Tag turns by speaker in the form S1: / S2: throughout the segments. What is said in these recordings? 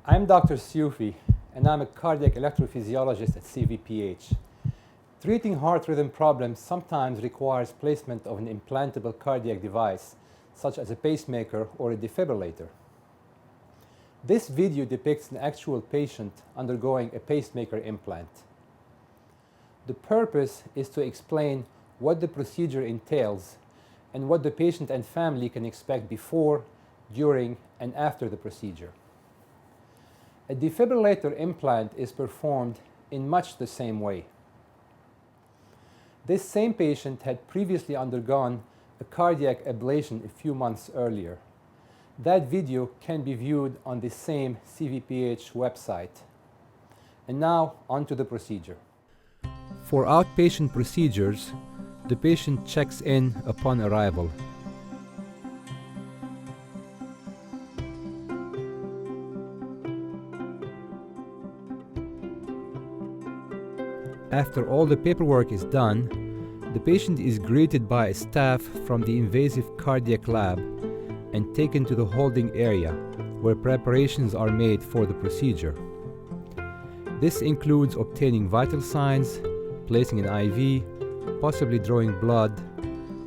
S1: I'm Dr. Siufi, and I'm a cardiac electrophysiologist at CVPH. Treating heart rhythm problems sometimes requires placement of an implantable cardiac device, such as a pacemaker or a defibrillator. This video depicts an actual patient undergoing a pacemaker implant. The purpose is to explain what the procedure entails and what the patient and family can expect before, during, and after the procedure. A defibrillator implant is performed in much the same way. This same patient had previously undergone a cardiac ablation a few months earlier. That video can be viewed on the same CVPH website. And now, on to the procedure. For outpatient procedures, the patient checks in upon arrival. After all the paperwork is done, the patient is greeted by a staff from the invasive cardiac lab and taken to the holding area where preparations are made for the procedure. This includes obtaining vital signs, placing an IV, possibly drawing blood,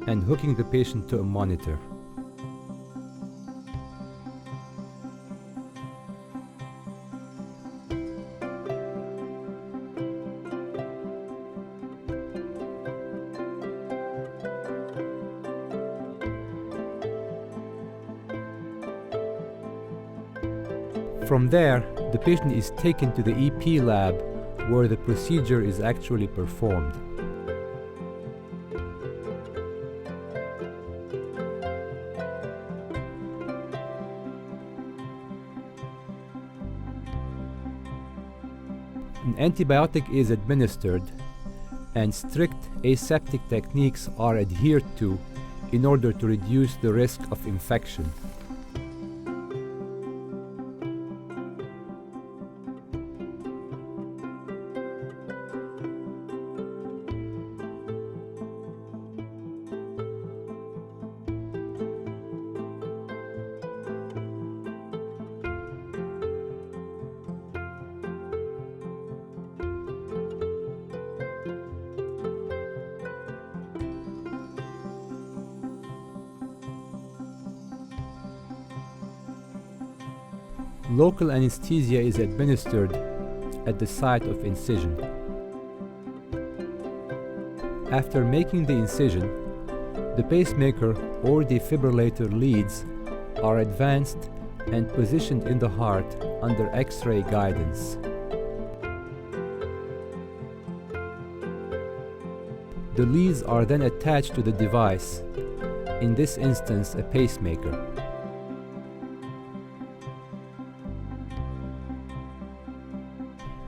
S1: and hooking the patient to a monitor. From there, the patient is taken to the EP lab where the procedure is actually performed. An antibiotic is administered, and strict aseptic techniques are adhered to in order to reduce the risk of infection. Local anesthesia is administered at the site of incision. After making the incision, the pacemaker or defibrillator leads are advanced and positioned in the heart under X-ray guidance. The leads are then attached to the device, in this instance a pacemaker.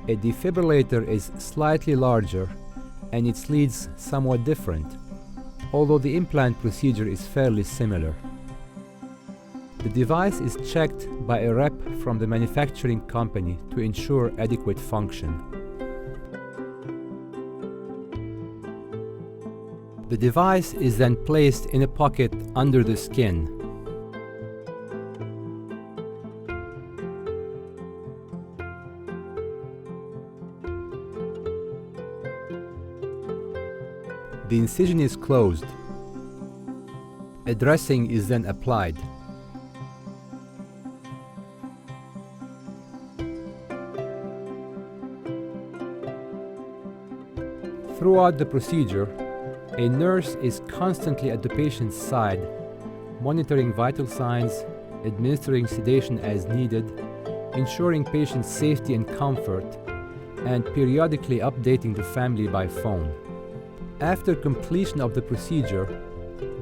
S1: A defibrillator is slightly larger and its leads somewhat different, although the implant procedure is fairly similar. The device is checked by a rep from the manufacturing company to ensure adequate function. The device is then placed in a pocket under the skin. The incision is closed. A dressing is then applied. Throughout the procedure, a nurse is constantly at the patient's side, monitoring vital signs, administering sedation as needed, ensuring patient safety and comfort, and periodically updating the family by phone. After completion of the procedure,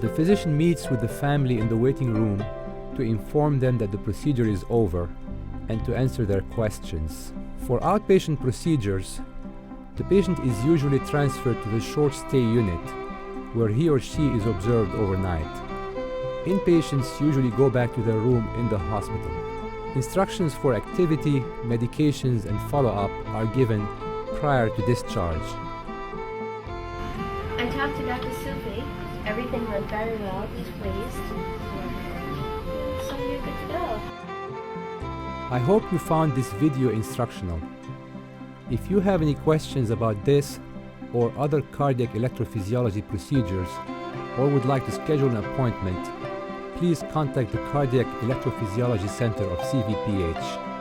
S1: the physician meets with the family in the waiting room to inform them that the procedure is over and to answer their questions. For outpatient procedures, the patient is usually transferred to the short-stay unit, where he or she is observed overnight. Inpatients usually go back to their room in the hospital. Instructions for activity, medications, and follow-up are given prior to discharge.
S2: I talked to Dr. Siufi. Everything went very well. He's pleased. So you're good to go.
S1: I hope you found this video instructional. If you have any questions about this or other cardiac electrophysiology procedures, or would like to schedule an appointment, please contact the Cardiac Electrophysiology Center of CVPH.